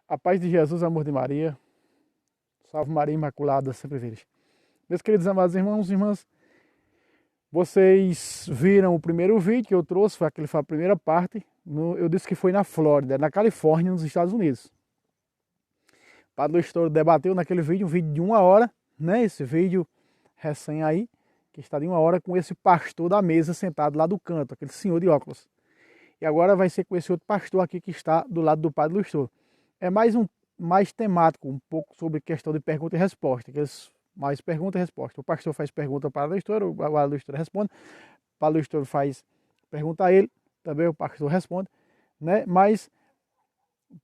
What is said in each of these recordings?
A paz de Jesus, amor de Maria. Salve Maria Imaculada, sempre virgem. Meus queridos amados irmãos e irmãs, vocês viram o primeiro vídeo que eu trouxe, foi a primeira parte. Eu disse que foi na Flórida, na Califórnia, nos Estados Unidos. O Padre Luiz Toro debateu naquele vídeo, um vídeo de 1 hora, né? Esse vídeo recém aí, que está de 1 hora, com esse pastor da mesa sentado lá do canto, aquele senhor de óculos. E agora vai ser com esse outro pastor aqui que está do lado do Padre Luiz Toro. É mais temático, um pouco sobre questão de pergunta e resposta. Mais pergunta e resposta. O pastor faz pergunta para o Padre Luiz Toro, o Padre Luiz Toro responde. O Padre Luiz Toro faz pergunta a ele, também o pastor responde, né? Mas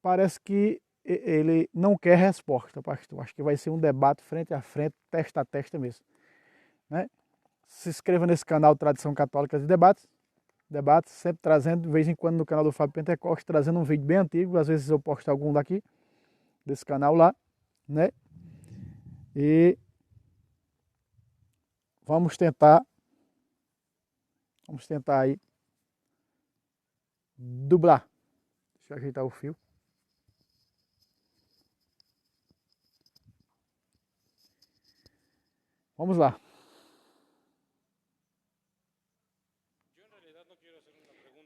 parece que ele não quer resposta, pastor. Acho que vai ser um debate frente a frente, testa a testa mesmo, né? Se inscreva nesse canal Tradição Católica de Debates, sempre trazendo, de vez em quando no canal do Fábio Pentecoste, trazendo um vídeo bem antigo, às vezes eu posto algum daqui, desse canal lá, né? E vamos tentar aí dublar. Deixa eu ajeitar o fio. Vamos lá.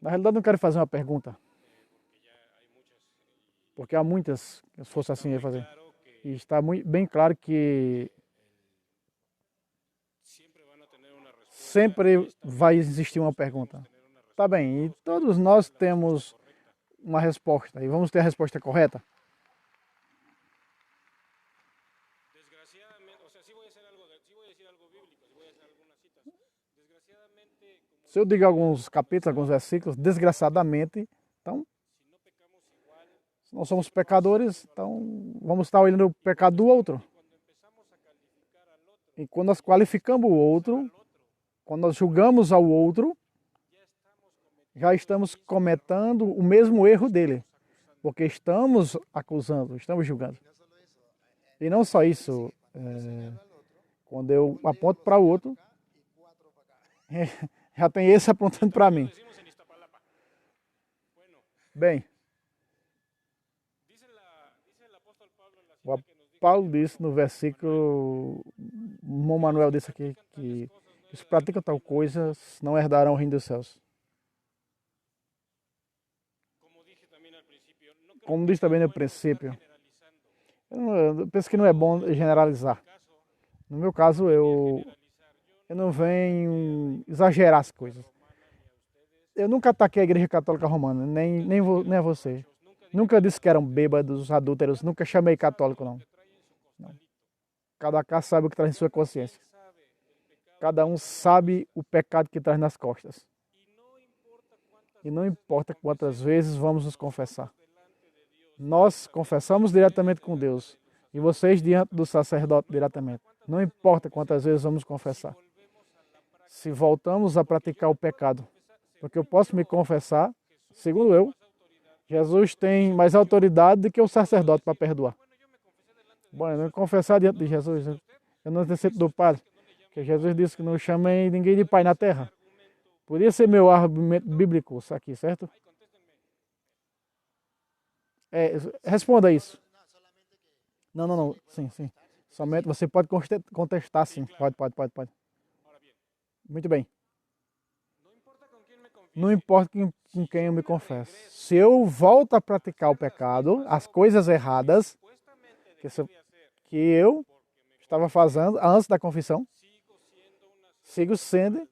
Na realidade não quero fazer uma pergunta, porque há muitas, se fosse assim eu ia fazer. E está bem claro que sempre vai existir uma pergunta. Tá bem, e todos nós temos uma resposta, e vamos ter a resposta correta? Se eu digo alguns capítulos, alguns versículos, desgraçadamente, então, se nós somos pecadores, então vamos estar olhando o pecado do outro. E quando nós qualificamos o outro, quando nós julgamos ao outro, já estamos cometendo o mesmo erro dele. Porque estamos acusando, estamos julgando. E não só isso, quando eu aponto para o outro, já tem esse apontando para mim. Bem, o Paulo disse no versículo, o irmão Manuel disse aqui, que os que praticam tal coisa não herdarão o reino dos céus. Como disse também no princípio, eu penso que não é bom generalizar. No meu caso, eu não venho exagerar as coisas. Eu nunca ataquei a Igreja Católica Romana, nem a você. Nunca disse que eram bêbados, adúlteros, nunca chamei católico, não. Cada caso sabe o que traz em sua consciência. Cada um sabe o pecado que traz nas costas. E não importa quantas vezes vamos nos confessar. Nós confessamos diretamente com Deus. E vocês diante do sacerdote diretamente. Não importa quantas vezes vamos confessar. Se voltamos a praticar o pecado. Porque eu posso me confessar, segundo eu, Jesus tem mais autoridade do que o sacerdote para perdoar. Bom, eu não confessar diante de Jesus. Eu não necessito do Padre. Porque Jesus disse que não chamei ninguém de Pai na terra. Podia ser meu argumento bíblico isso aqui, certo? Responda isso. Não. Sim. Somente você pode contestar, sim. Pode. Muito bem. Não importa com quem eu me confesso. Se eu volto a praticar o pecado, as coisas erradas que eu estava fazendo antes da confissão, sigo sendo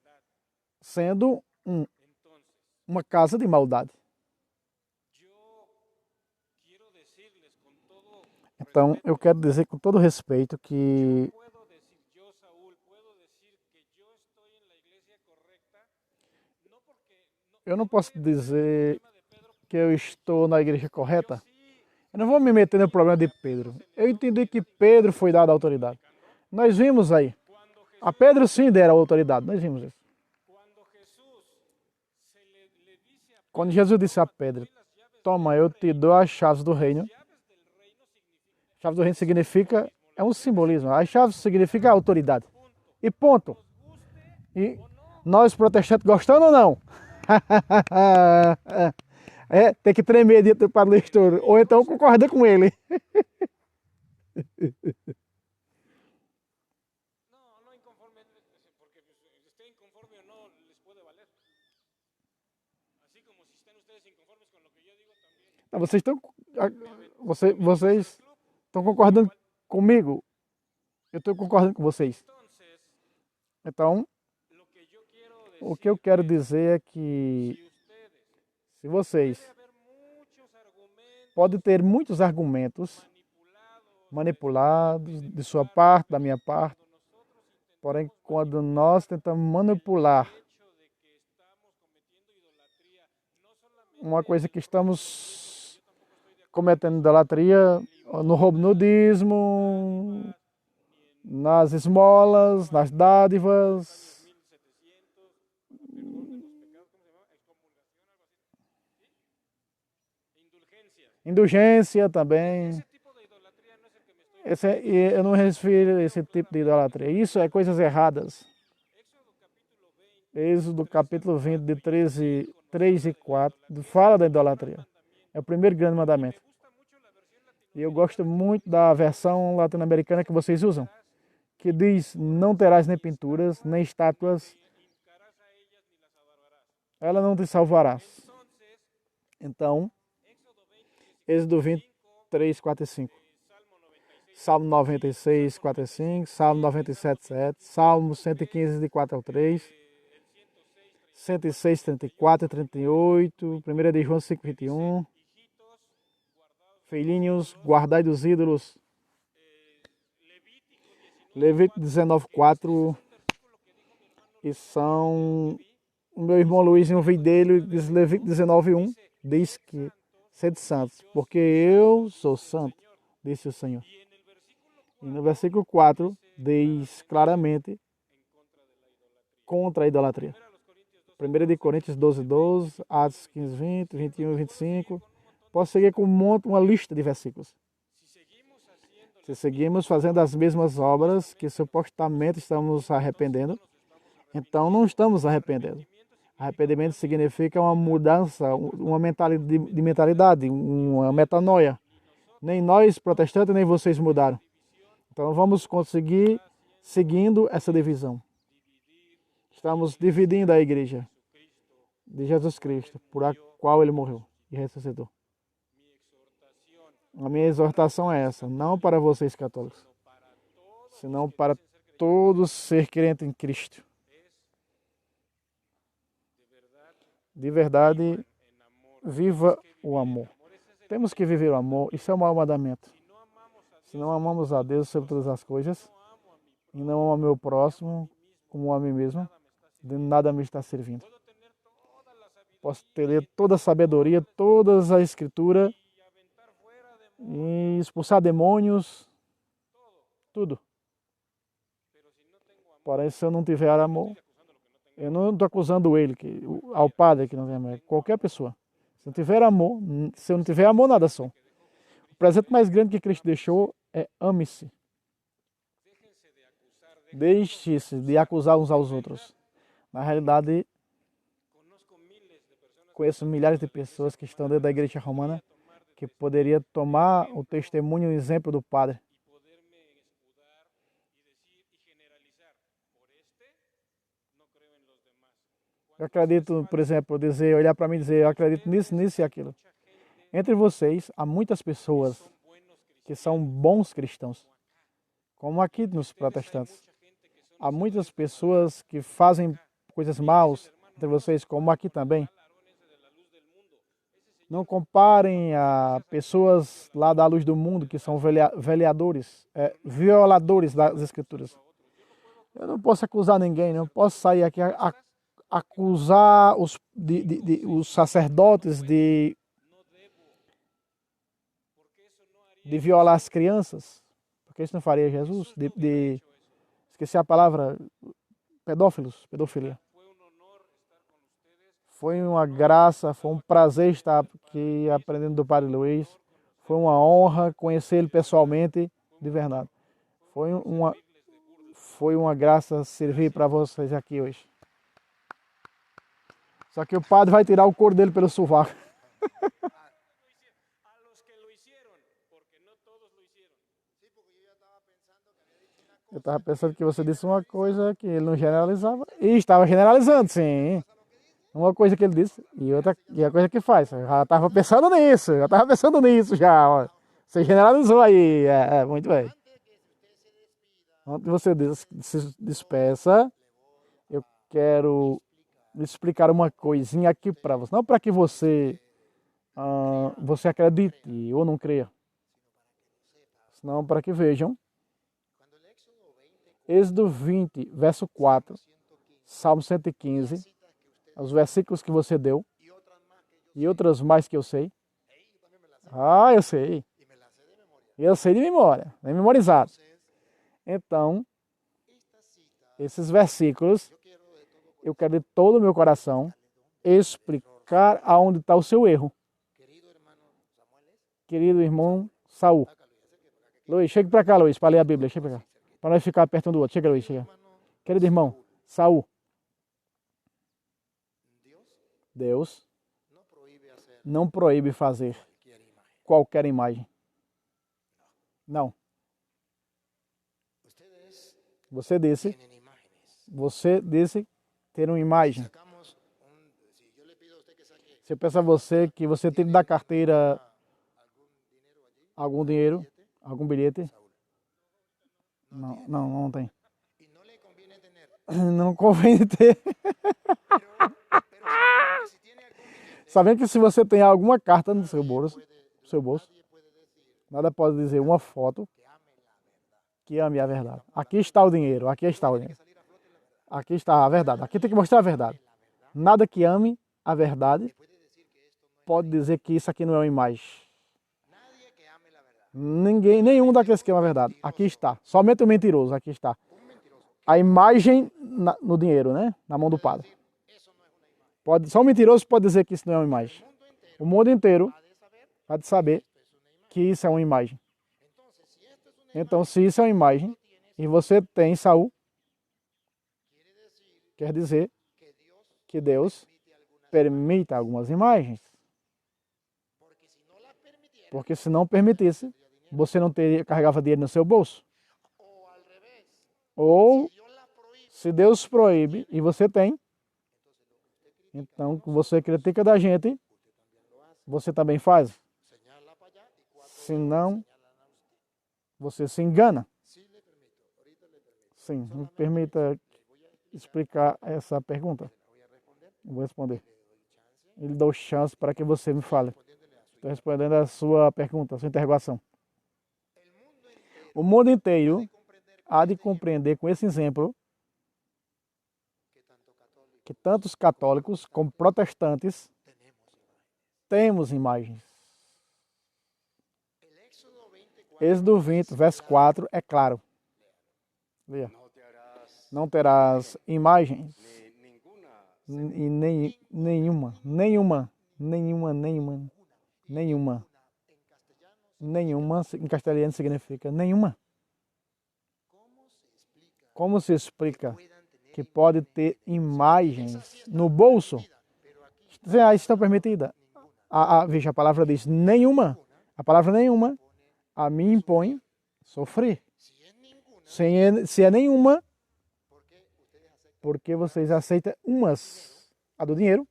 uma casa de maldade. Então, eu quero dizer com todo respeito que eu não posso dizer que eu estou na igreja correta. Eu não vou me meter no problema de Pedro. Eu entendi que Pedro foi dado a autoridade. Nós vimos aí. A Pedro sim deram a autoridade. Nós vimos isso. Quando Jesus disse a Pedro, toma, eu te dou as chaves do reino. Chaves do reino significa, é um simbolismo. As chaves significa autoridade. E ponto. E nós protestantes gostando ou não? É, tem que tremer diante do Padre Nestor, ou então concorda com ele. Não, vocês estão concordando comigo, eu estou concordando com vocês. Então, o que eu quero dizer é que se vocês podem ter muitos argumentos manipulados de sua parte, da minha parte, porém, quando nós tentamos manipular uma coisa que estamos cometendo idolatria, no nudismo, nas esmolas, nas dádivas, indulgência também. Eu não refiro a esse tipo de idolatria. Isso é coisas erradas. Êxodo capítulo 20, de 3 e 4, fala da idolatria. É o primeiro grande mandamento. E eu gosto muito da versão latino-americana que vocês usam, que diz: não terás nem pinturas, nem estátuas, ela não te salvarás. Então, Êxodo 23, 4 e 5. Salmo 96, 4 e 5, Salmo 97, 7, Salmo 115, de 4 ao 3, 106, 34 e 38, 1 de João 5, 21, filhinhos, guardai dos ídolos, Levítico 19, 4, e são, o meu irmão Luiz, eu vi dele, diz Levítico 19, 1, diz que sede santos, porque eu sou santo, disse o Senhor. E no versículo 4 diz claramente contra a idolatria. 1 de Coríntios 12, 12, Atos 15, 20, 21 e 25. Posso seguir com uma lista de versículos. Se seguimos fazendo as mesmas obras que supostamente estamos arrependendo, então não estamos arrependendo. Arrependimento significa uma mudança, uma mentalidade, uma metanoia. Nem nós, protestantes, nem vocês mudaram. Então vamos conseguir seguindo essa divisão. Estamos dividindo a igreja de Jesus Cristo, por a qual ele morreu e ressuscitou. A minha exortação é essa, não para vocês católicos, senão para todos ser crente em Cristo. De verdade, viva o amor. Temos que viver o amor, isso é o maior mandamento. Se não amamos a Deus sobre todas as coisas, e não amo ao meu próximo como a mim mesmo, de nada me está servindo. Posso ter toda a sabedoria, toda a escritura, e expulsar demônios, tudo. Porém, se eu não tiver amor, eu não estou acusando ele, ao padre que não tem amor, qualquer pessoa. Se não tiver amor, se eu não tiver amor, nada sou. O presente mais grande que Cristo deixou é ame-se. Deixe-se de acusar uns aos outros. Na realidade, conheço milhares de pessoas que estão dentro da igreja romana que poderia tomar o testemunho e o exemplo do padre. Eu acredito, por exemplo, olhar para mim e dizer, eu acredito nisso, nisso e aquilo. Entre vocês, há muitas pessoas que são bons cristãos, como aqui nos protestantes. Há muitas pessoas que fazem coisas maus entre vocês, como aqui também. Não comparem a pessoas lá da luz do mundo que são violadores das Escrituras. Eu não posso acusar ninguém, não posso sair aqui acusar os sacerdotes de violar as crianças, porque isso não faria Jesus, esqueci a palavra, pedofilia. Foi uma graça, foi um prazer estar aqui aprendendo do Padre Luiz. Foi uma honra conhecer ele pessoalmente, de verdade. Foi uma graça servir para vocês aqui hoje. Só que o padre vai tirar o couro dele pelo sovaco. Eu estava pensando que você disse uma coisa que ele não generalizava. E estava generalizando, sim. Uma coisa que ele disse e a coisa que faz. Eu já estava pensando nisso, já. Ó. Você generalizou aí. Muito bem. Antes de você se despeça, eu quero explicar uma coisinha aqui para você. Não para que você acredite ou não creia. Senão para que vejam. Êxodo 20, verso 4, Salmo 115, os versículos que você deu e outras mais que eu sei. Eu sei. Eu sei de memória, nem memorizado. Então, esses versículos, eu quero de todo o meu coração explicar aonde está o seu erro. Querido irmão Saul. Luiz, chega para cá, Luiz, para ler a Bíblia. Chega para cá. Para nós ficar perto um do outro. Chega, Luiz, chega. Querido irmão, Saul. Deus não proíbe fazer qualquer imagem. Não. Você disse ter uma imagem. Se eu peço a você que você tire da carteira algum dinheiro, algum bilhete. Não tem. Não convém ter. Sabendo que se você tem alguma carta no seu bolso, nada pode dizer uma foto que ame a verdade. Aqui está o dinheiro, aqui está o dinheiro. Aqui está a verdade. Aqui tem que mostrar a verdade. Nada que ame a verdade pode dizer que isso aqui não é uma imagem. Nenhum daqueles que ama a verdade. Aqui está. Somente o mentiroso, aqui está. A imagem no dinheiro, né? Na mão do padre. Só o mentiroso pode dizer que isso não é uma imagem. O mundo inteiro pode saber que isso é uma imagem. Então, se isso é uma imagem e você tem Saul, quer dizer que Deus permite algumas imagens. Porque se não permitisse, você não carregava dinheiro no seu bolso. Ou, se Deus proíbe e você tem, então você critica da gente, você também faz. Se não, você se engana. Sim, me permita explicar essa pergunta. Eu vou responder. Ele dá chance para que você me fale. Estou respondendo a sua pergunta, a sua interrogação. O mundo inteiro há de compreender com esse exemplo que tantos católicos como protestantes temos imagens. Êxodo 20, verso 4 é claro. Leia. Não terás imagens e nenhuma. Em castelhano significa nenhuma. Como se explica que pode ter imagens no bolso? Estão permitidas. Veja, a palavra diz nenhuma. A palavra nenhuma a mim impõe sofrer. Se é nenhuma, porque vocês aceitam umas, a do dinheiro,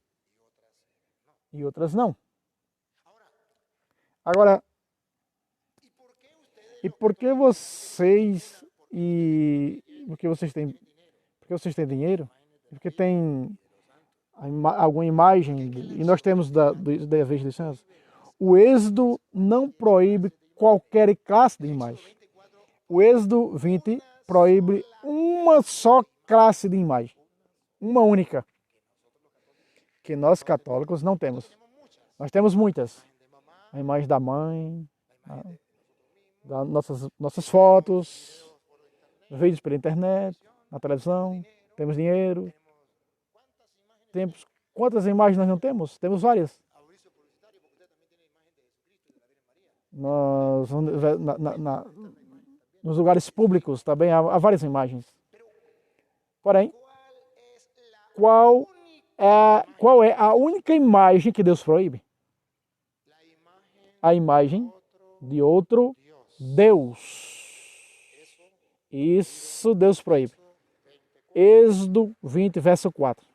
e outras não. Agora, e por que vocês têm dinheiro? Porque tem alguma imagem, e nós temos da vez de licença. O Êxodo não proíbe qualquer classe de imagem. O Êxodo 20 proíbe uma só classe de imagem. Uma única. Que nós católicos não temos. Nós temos muitas. A imagem da mãe, nossas fotos, vídeos pela internet, na televisão, temos dinheiro. Quantas imagens nós não temos? Temos várias. Nos lugares públicos também há várias imagens. Porém, qual é a única imagem que Deus proíbe? a imagem de outro Deus. Isso Deus proíbe. Êxodo 20, verso 4.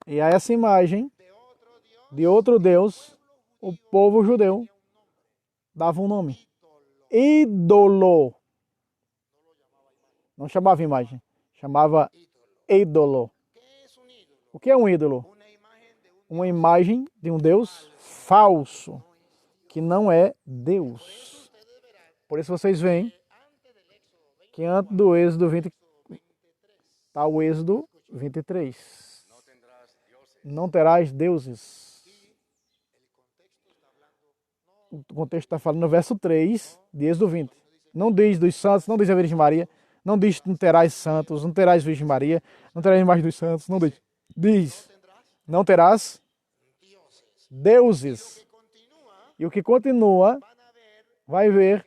E a essa imagem de outro Deus, o povo judeu dava um nome. Ídolo. Não chamava imagem, chamava ídolo. O que é um ídolo? Uma imagem de um Deus falso, que não é Deus. Por isso vocês veem que antes do Êxodo 20 está o Êxodo 23. Não terás deuses. O contexto está falando no verso 3 de Êxodo 20. Não diz dos santos, não diz a Virgem Maria, não diz não terás santos, não terás Virgem Maria, não terás imagem dos santos, não diz. Diz, não terás deuses. E o que continua, vai ver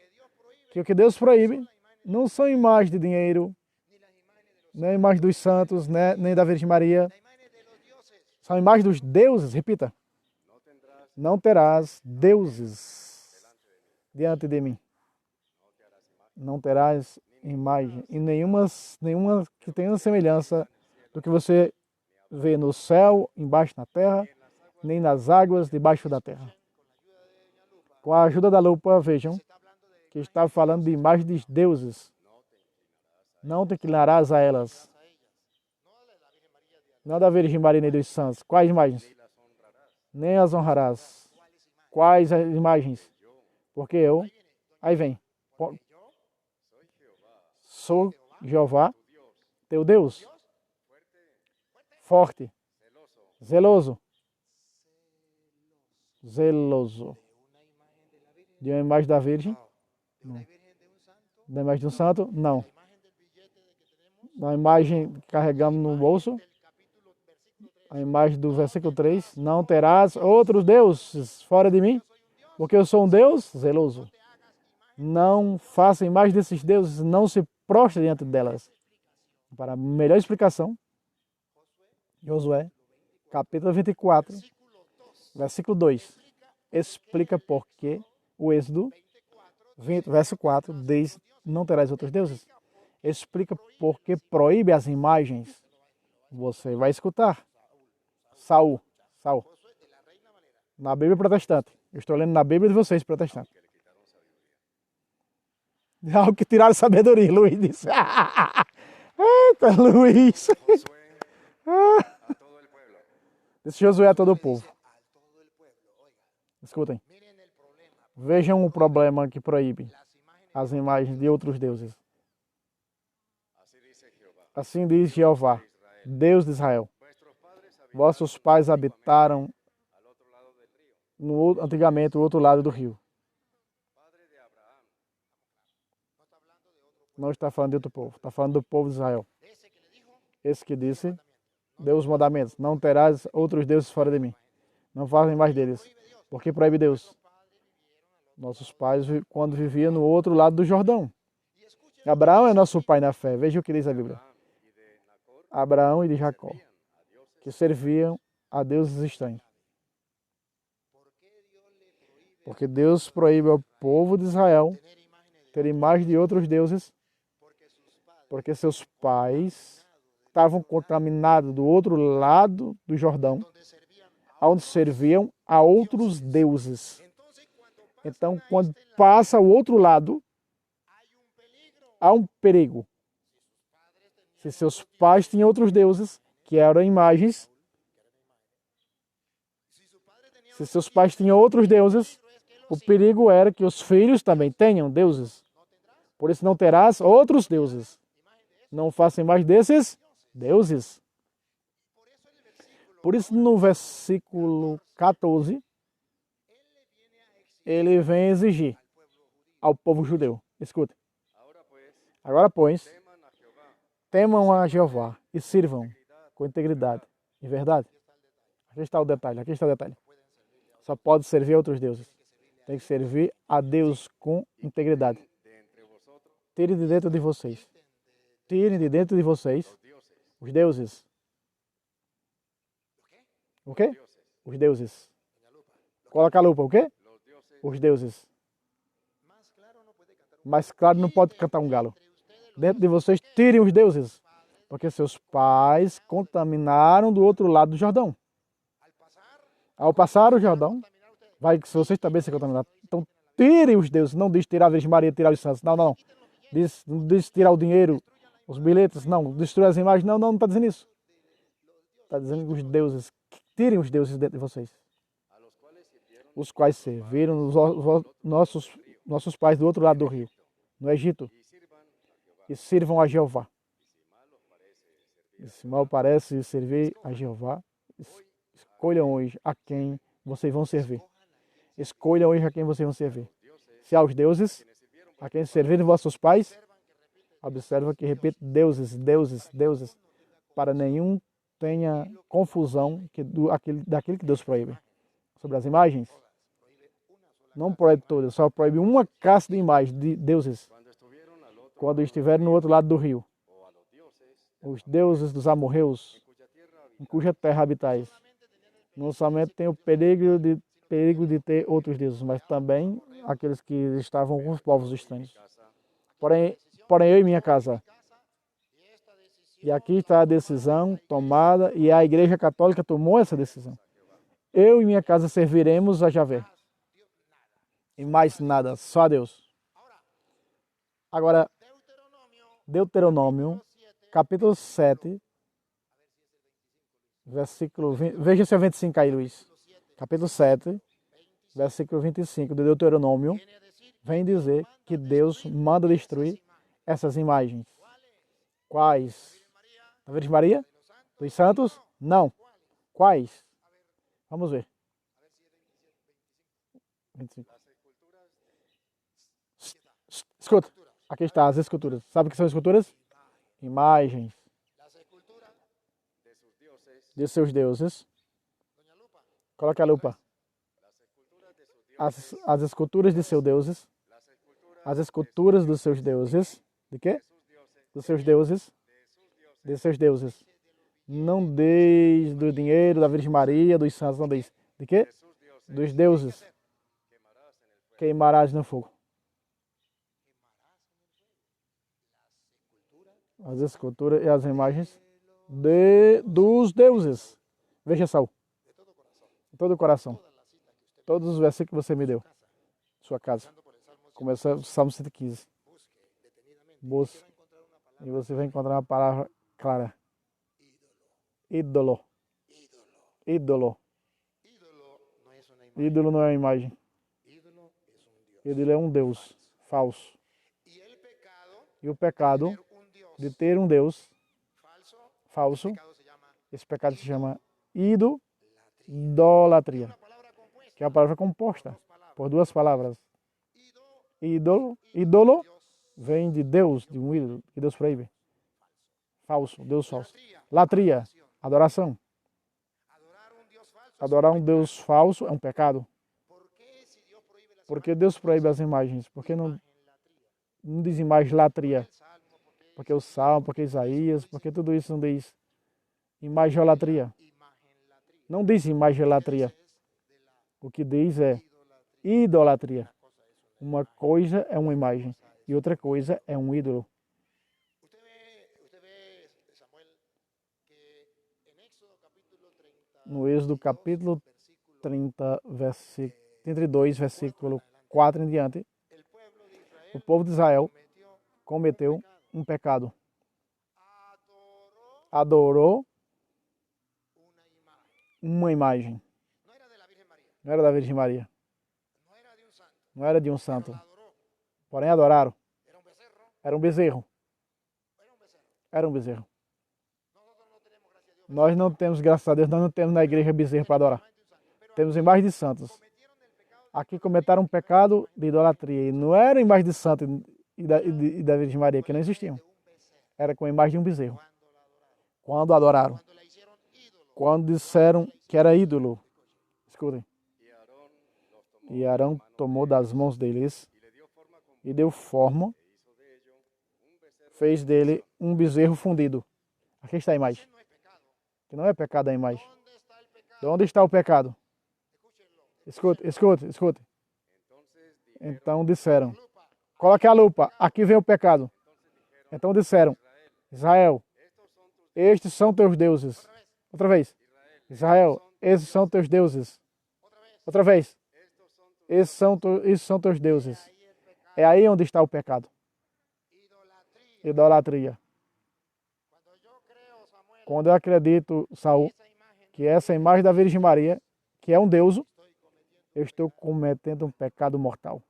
que o que Deus proíbe não são imagens de dinheiro, nem imagens dos santos, nem da Virgem Maria. São imagens dos deuses, repita. Não terás deuses diante de mim. Não terás imagem e nenhuma que tenha semelhança do que você vê no céu, embaixo na terra, nem nas águas debaixo da terra. Com a ajuda da lupa, vejam que está falando de imagens de deuses. Não te inclinarás a elas. Não da Virgem Maria nem dos santos. Quais imagens? Nem as honrarás. Quais as imagens? Porque eu, aí vem, sou Jeová, teu Deus, forte, zeloso. Zeloso. De uma imagem da Virgem? Não. Da imagem de um santo? Não. Da imagem que carregamos no bolso? A imagem do versículo 3. Não terás outros deuses fora de mim, porque eu sou um Deus zeloso. Não faça imagem desses deuses, não se prostre diante delas. Para melhor explicação, Josué, capítulo 24, versículo 2, explica por que o Êxodo 20, verso 4, diz, não terás outros deuses. Explica por que proíbe as imagens. Você vai escutar. Saul. Na Bíblia protestante. Eu estou lendo na Bíblia de vocês, protestantes. Algo que tiraram sabedoria, Luiz disse. Eita, Luiz. Disse Josué a todo o povo. Escutem. Vejam o problema que proíbe as imagens de outros deuses. Assim diz Jeová, Deus de Israel. Vossos pais habitaram antigamente o outro lado do rio. Não está falando de outro povo, está falando do povo de Israel. Esse que disse, deu os mandamentos, não terás outros deuses fora de mim. Não façam mais deles. Por que proíbe Deus? Nossos pais, quando viviam no outro lado do Jordão. Abraão é nosso pai na fé. Veja o que diz a Bíblia. Abraão e de Jacó, que serviam a deuses estranhos. Porque Deus proíbe ao povo de Israel ter imagem de outros deuses, porque seus pais estavam contaminados do outro lado do Jordão, onde serviam a outros deuses. Então, quando passa o outro lado, há um perigo. Se seus pais tinham outros deuses, que eram imagens, se seus pais tinham outros deuses, o perigo era que os filhos também tenham deuses. Por isso não terás outros deuses. Não façam imagem desses deuses. Por isso no versículo 14, ele vem exigir ao povo judeu. Escuta. Agora, pois, temam a Jeová e sirvam com integridade e verdade. Aqui está o detalhe, Só pode servir a outros deuses. Tem que servir a Deus com integridade. Tirem de dentro de vocês. Tirem de dentro de vocês os deuses. O quê? Os deuses. Coloca a lupa, o quê? Os deuses. Mais claro não pode cantar um galo. Dentro de vocês, tirem os deuses. Porque seus pais contaminaram do outro lado do Jordão. Ao passar o Jordão, vai que vocês também se contaminaram. Então, tirem os deuses. Não diz tirar a Virgem Maria, tirar os santos. Não, não, não. Não diz tirar o dinheiro, os bilhetes. Não, destruir as imagens. Não, não, não está dizendo isso. Está dizendo os deuses. Tirem os deuses dentro de vocês. Os quais serviram nossos pais do outro lado do rio, no Egito. E sirvam a Jeová. E se mal parece servir a Jeová, escolham hoje a quem vocês vão servir. Escolham hoje a quem vocês vão servir. Se aos deuses, a quem servirem vossos pais, observa que repito, deuses, deuses, deuses, para nenhum tenha confusão daquilo que Deus proíbe. Sobre as imagens, não proíbe todas, só proíbe uma caça de imagens de deuses. Quando estiverem no outro lado do rio, os deuses dos amorreus, em cuja terra habitais, não somente tem o perigo de ter outros deuses, mas também aqueles que estavam com os povos estranhos. Porém eu e minha casa. E aqui está a decisão tomada, e a Igreja Católica tomou essa decisão. Eu e minha casa serviremos a Javé. E mais nada, só a Deus. Agora, Deuteronômio, capítulo 7, versículo 20. Veja se é 25 aí, Luiz. Capítulo 7, versículo 25 do Deuteronômio, vem dizer que Deus manda destruir essas imagens. Quais? Da Virgem Maria? Dos santos? Não. Quais? Vamos ver. 25. Escuta. Aqui está as esculturas. Sabe o que são esculturas? Imagens de seus deuses. Coloque a lupa. As esculturas de seus deuses. As esculturas dos seus deuses. De quê? Dos seus deuses. De seus deuses. Não diz do dinheiro, da Virgem Maria, dos santos, não diz. De quê? Dos deuses. Queimarás no fogo. As esculturas e as imagens dos deuses. Veja só. De todo o coração. Todos os versículos que você me deu. Sua casa. Começa o Salmo 115. Busque. E você vai encontrar uma palavra clara. Ídolo. Ídolo. Ídolo não é uma imagem. Ídolo é um Deus falso. E o pecado de ter um Deus falso, esse pecado se chama idolatria, que é a palavra composta por duas palavras. Ídolo vem de Deus, de um ídolo, que Deus proíbe. Falso, Deus falso. Latria, adoração. Adorar um Deus falso é um pecado. Por que Deus proíbe as imagens? Por que não diz imagem latria? Porque o Salmo, porque Isaías, porque tudo isso não diz imagelatria. Não diz imagelatria. O que diz é idolatria. Uma coisa é uma imagem e outra coisa é um ídolo. No Êxodo capítulo 30, 32, versículo 4 em diante, o povo de Israel cometeu um pecado. Adorou uma imagem. Não era da Virgem Maria. Não era de um santo. Porém adoraram. Era um bezerro. Era um bezerro. Nós não temos, graças a Deus, nós não temos na igreja bezerro para adorar. Temos imagem de santos. Aqui cometeram um pecado de idolatria. E não era imagem de santo e da Virgem Maria, que não existiam. Era com a imagem de um bezerro. Quando adoraram. Quando disseram que era ídolo. Escutem. E Arão tomou das mãos deles e deu forma, fez dele um bezerro fundido. Aqui está a imagem. Que não é pecado a imagem. De onde está o pecado? Escute, escute, escute. Então disseram, coloque a lupa, aqui vem o pecado. Então disseram, Israel, estes são teus deuses. Outra vez. Israel, esses são teus deuses. Outra vez. Esses são teus deuses. É aí onde está o pecado. Idolatria. Quando eu acredito, Saul, que essa imagem da Virgem Maria, que é um deus, eu estou cometendo um pecado mortal.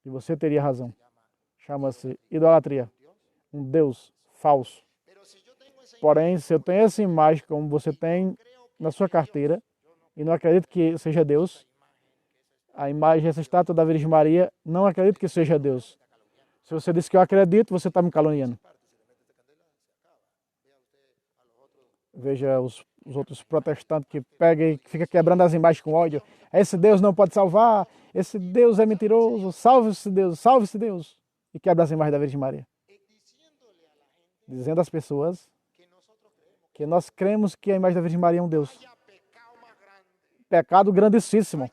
E você teria razão. Chama-se idolatria. Um deus falso. Porém, se eu tenho essa imagem como você tem na sua carteira, e não acredito que seja Deus, a imagem, essa estátua da Virgem Maria, não acredito que seja Deus. Se você diz que eu acredito, você está me caluniando. Veja os outros protestantes que pegam e ficam quebrando as imagens com ódio. Esse Deus não pode salvar, esse Deus é mentiroso, salve esse Deus, salve esse Deus. E quebra as imagens da Virgem Maria. Dizendo às pessoas que nós cremos que a imagem da Virgem Maria é um Deus. Pecado grandíssimo.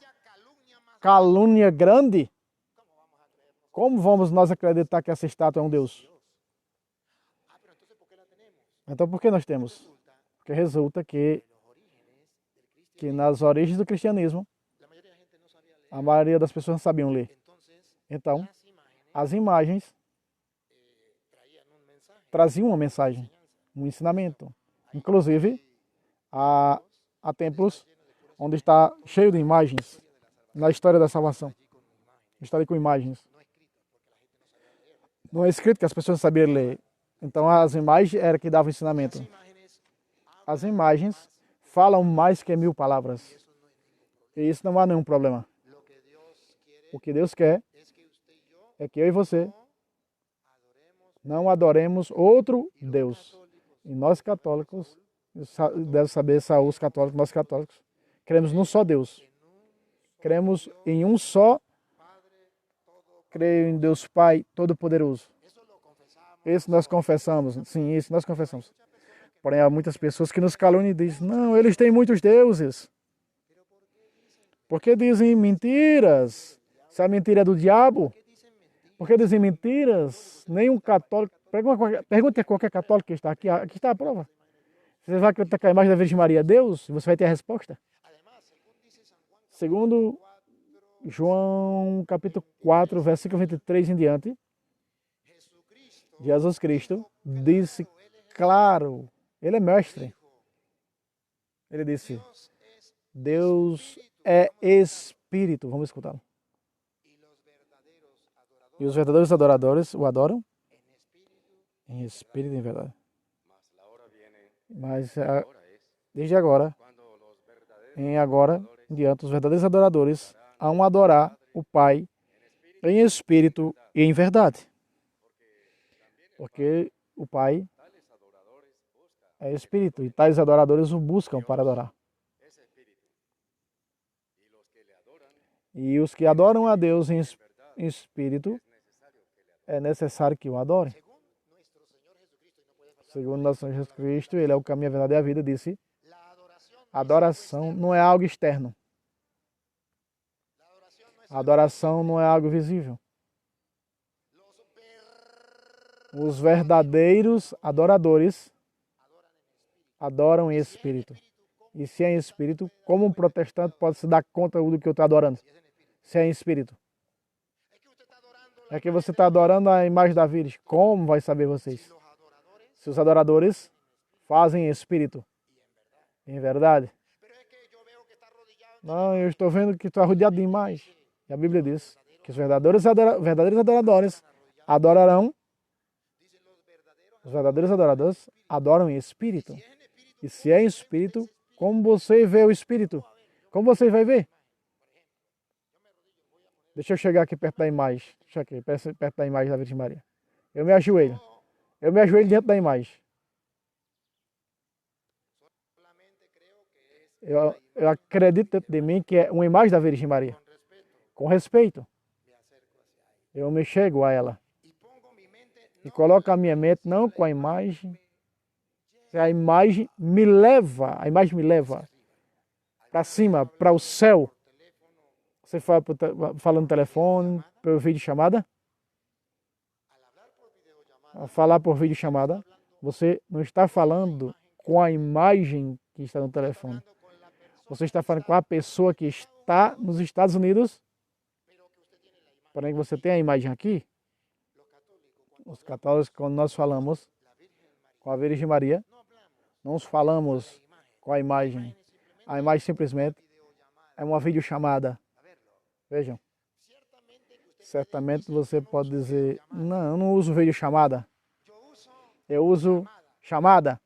Calúnia grande. Como vamos nós acreditar que essa estátua é um Deus? Então por que nós temos? Porque resulta que nas origens do cristianismo, a maioria das pessoas não sabiam ler. Então, as imagens traziam uma mensagem, um ensinamento. Inclusive, há templos onde está cheio de imagens na história da salvação. Está ali com imagens. Não é escrito que as pessoas sabiam ler. Então, as imagens eram que davam ensinamento. As imagens falam mais que 1000 palavras. E isso não há nenhum problema. O que Deus quer é que eu e você não adoremos outro Deus. E nós católicos, deve saber, Saul, os católicos, nós católicos, cremos num só Deus. Cremos em um só, creio em Deus Pai Todo-Poderoso. Isso nós confessamos, sim, isso nós confessamos. Porém, há muitas pessoas que nos caluniam e dizem, não, eles têm muitos deuses. Porque dizem mentiras? Se a mentira é do diabo, porque dizem mentiras? Nenhum católico, pergunte a qualquer católico que está aqui está a prova. Você vai acreditar que a imagem da Virgem Maria é Deus? Você vai ter a resposta. Segundo João capítulo 4, versículo 23 em diante, Jesus Cristo disse claro, ele é mestre. Ele disse, Deus é Espírito. Vamos escutá-lo. E os verdadeiros adoradores o adoram em espírito e em verdade. Mas desde agora, em diante, os verdadeiros adoradores hão adorar o Pai em espírito e em verdade. Porque o Pai é espírito e tais adoradores o buscam para adorar. E os que adoram a Deus em espírito, é necessário que o adorem. Segundo nosso Senhor Jesus Cristo, Ele é o caminho, a verdade e a vida, disse, a adoração não é algo externo. A adoração não é algo visível. Os verdadeiros adoradores adoram em espírito. E se é em espírito, como um protestante pode se dar conta do que eu estou adorando? Se é em espírito. É que você está adorando a imagem da Virgem. Como vai saber vocês? Se os adoradores fazem em espírito. Em verdade. Não, eu estou vendo que estou rodeado de imagem. E a Bíblia diz que os verdadeiros adoradores adorarão. Os verdadeiros adoradores adoram em espírito. E se é em espírito, como você vê o espírito? Como você vai ver? Deixa eu chegar aqui perto da imagem. Deixa aqui, perto da imagem da Virgem Maria. Eu me ajoelho. Eu me ajoelho diante da imagem. Eu acredito dentro de mim que é uma imagem da Virgem Maria. Com respeito. Eu me chego a ela. E coloco a minha mente não com a imagem. A imagem me leva para cima, para o céu. Você fala no telefone, por vídeo chamada? A falar por vídeo chamada, você não está falando com a imagem que está no telefone. Você está falando com a pessoa que está nos Estados Unidos, porém você tem a imagem aqui. Os católicos, quando nós falamos com a Virgem Maria, não falamos com a imagem. A imagem simplesmente é uma videochamada. Vejam. Certamente você pode dizer, não, eu não uso videochamada. Eu uso chamada.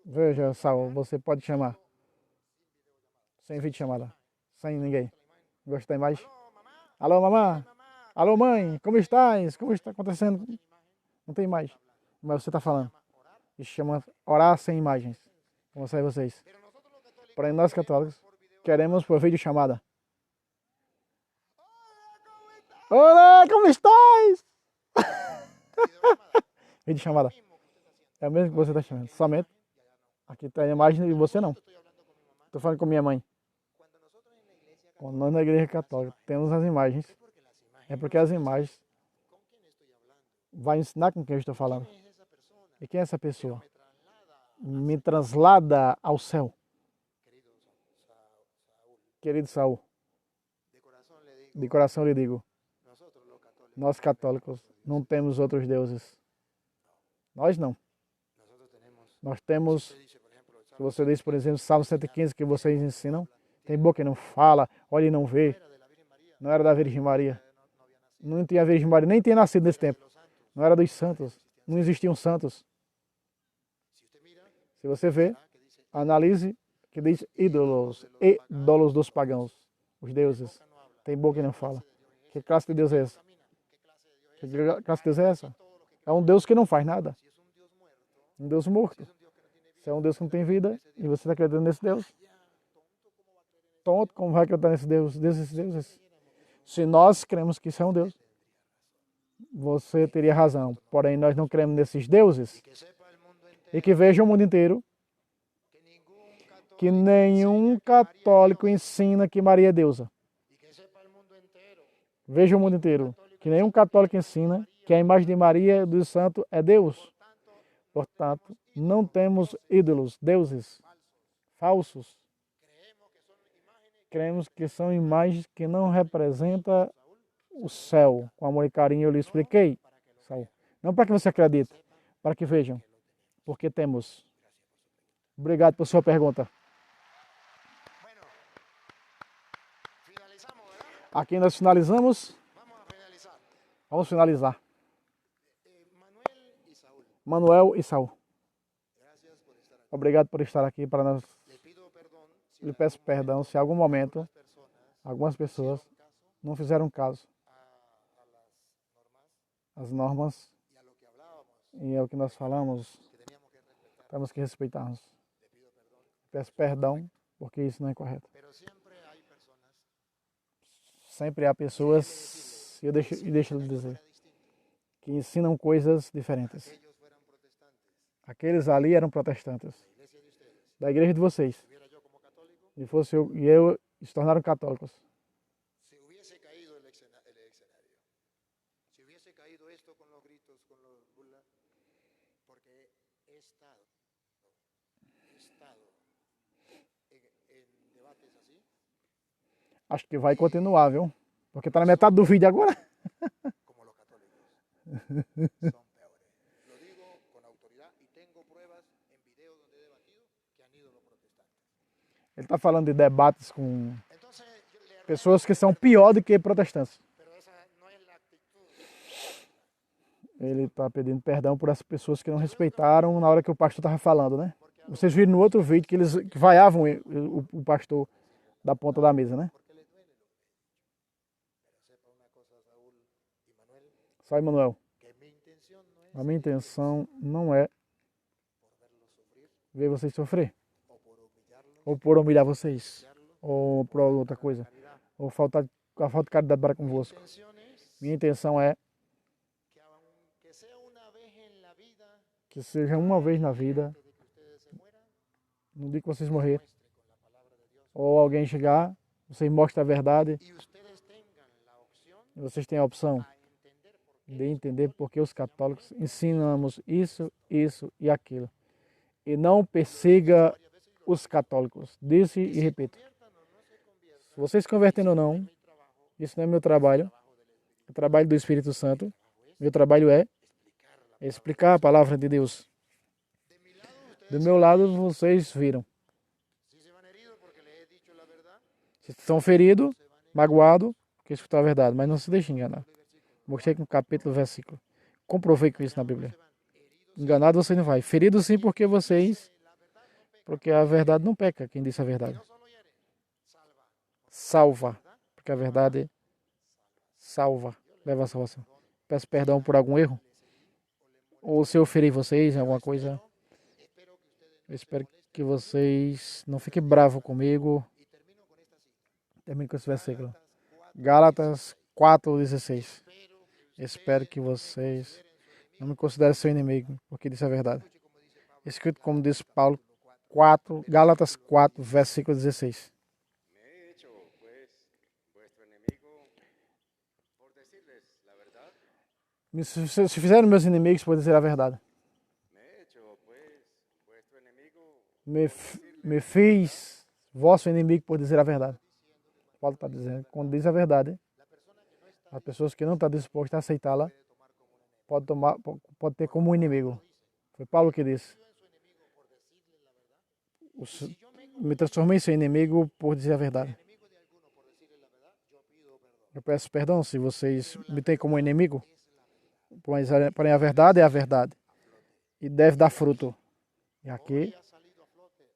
Veja, Saul, você pode chamar. Sem videochamada. Sem ninguém. Gosta da imagem? Alô, mamãe? Alô, mãe? Como estás? Como está acontecendo? Não tem imagem. Mas você está falando. Isso chama orar sem imagens. Como sei vocês. Porém, nós católicos queremos por videochamada. Olá, como estás? Videochamada. É o mesmo que você está chamando. Somente. Aqui tem a imagem e você não. Estou falando com minha mãe. Quando nós na igreja católica temos as imagens, é porque as imagens vai ensinar com quem eu estou falando. E quem é essa pessoa? Me translada ao céu. Querido Saul, de coração lhe digo, nós católicos não temos outros deuses. Nós não. Nós temos, se você diz, por exemplo, Salmo 115 que vocês ensinam, tem boca e não fala, olha e não vê. Não era da Virgem Maria. Não tinha a Virgem Maria, nem tinha nascido nesse tempo. Não era dos santos. Não existiam santos. Se você vê, analise que diz ídolos, ídolos dos pagãos, os deuses. Tem boca e não fala. Que classe de Deus é essa? Que classe de Deus é essa? É um Deus que não faz nada. Um Deus morto. Se é um Deus que não tem vida e você está acreditando nesse Deus, tonto, como vai acreditar nesse Deus, desses deuses? Se nós cremos que isso é um Deus, você teria razão. Porém, nós não cremos nesses deuses. E que veja o mundo inteiro que nenhum católico ensina que Maria é deusa. Veja o mundo inteiro que nenhum católico ensina que a imagem de Maria do Santo é Deus. Portanto, não temos ídolos, deuses falsos. Cremos que são imagens que não representam o céu. Com amor e carinho eu lhe expliquei. Não para que você acredite, para que vejam. Porque temos. Obrigado por sua pergunta. Aqui nós finalizamos. Vamos finalizar. Manuel e Saul. Obrigado por estar aqui para nós. Lhe peço perdão se em algum momento algumas pessoas não fizeram caso às normas e ao que nós falamos. Temos que respeitarmos. Peço perdão porque isso não é correto. Sempre há pessoas, e deixa eu lhe dizer, que ensinam coisas diferentes. Aqueles ali eram protestantes. Da igreja de vocês. E fosse eu se tornaram católicos. Acho que vai continuar, viu? Porque está na metade do vídeo agora. Ele está falando de debates com pessoas que são pior do que protestantes. Ele está pedindo perdão por essas pessoas que não respeitaram na hora que o pastor estava falando, né? Vocês viram no outro vídeo que eles vaiavam o pastor da ponta da mesa, né? Sai, Manuel. A minha intenção não é ver vocês sofrer. Ou por humilhar vocês. Ou por outra coisa. Ou a falta de caridade para convosco. Minha intenção é que seja uma vez na vida, no dia que vocês morrerem, ou alguém chegar, Vocês mostram a verdade e vocês têm a opção de entender porque os católicos ensinamos isso, isso e aquilo. E não persiga os católicos. Disse e repito. Se vocês se convertendo ou não, isso não é meu trabalho. É o trabalho do Espírito Santo. Meu trabalho é explicar a palavra de Deus. Do meu lado, vocês viram. Se estão feridos, magoados, porque escutar a verdade, mas não se deixem enganar. Mostrei com capítulo, versículo. Comprovei com isso na Bíblia. Enganado você não vai. Ferido sim porque a verdade não peca, quem disse a verdade. Salva, porque a verdade salva, leva a salvação. Peço perdão por algum erro, ou se eu feri vocês em alguma coisa. Eu espero que vocês não fiquem bravos comigo. Termino com esse versículo. Gálatas 4:16. Espero que vocês não me considerem seu inimigo, porque disse a verdade. Escrito como diz Paulo, Gálatas 4, versículo 16. Se fizeram meus inimigos por dizer a verdade. Me fiz vosso inimigo por dizer a verdade. Paulo está dizendo, quando diz a verdade, as pessoas que não estão dispostas a aceitá-la, pode ter como um inimigo. Foi Paulo que disse. Me transformei em seu inimigo por dizer a verdade. Eu peço perdão se vocês me têm como inimigo, porém a verdade é a verdade e deve dar fruto. E aqui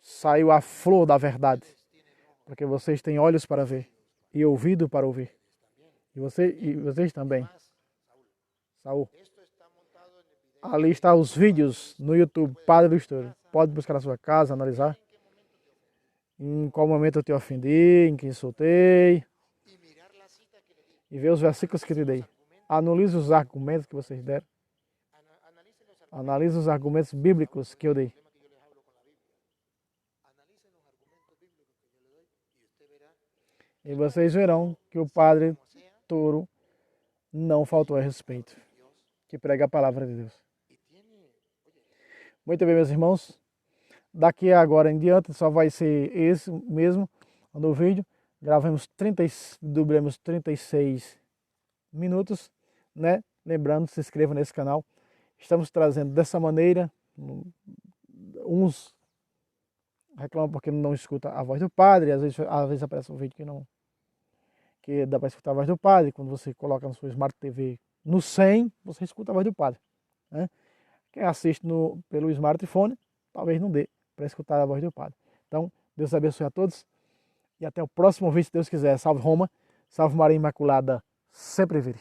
saiu a flor da verdade, porque vocês têm olhos para ver e ouvido para ouvir. E vocês também. Saul. Ali está os vídeos no YouTube, Padre do Estouro. Pode buscar na sua casa, analisar. Em qual momento eu te ofendi, em quem insultei. E ver os versículos que te dei. Analise os argumentos que vocês deram. Analise os argumentos bíblicos que eu dei. E vocês verão que o Padre Toro não faltou a respeito. Que prega a palavra de Deus. Muito bem, meus irmãos. Daqui agora em diante só vai ser esse mesmo no vídeo. Dublemos 36 minutos, né? Lembrando, se inscreva nesse canal. Estamos trazendo dessa maneira. Uns reclamam porque não escuta a voz do padre. Às vezes aparece um vídeo que dá para escutar a voz do padre. Quando você coloca na sua Smart TV no 100, você escuta a voz do padre, né? Quem assiste pelo smartphone, talvez não dê para escutar a voz do padre. Então, Deus abençoe a todos e até o próximo vídeo, se Deus quiser. Salve Roma, salve Maria Imaculada, sempre vire.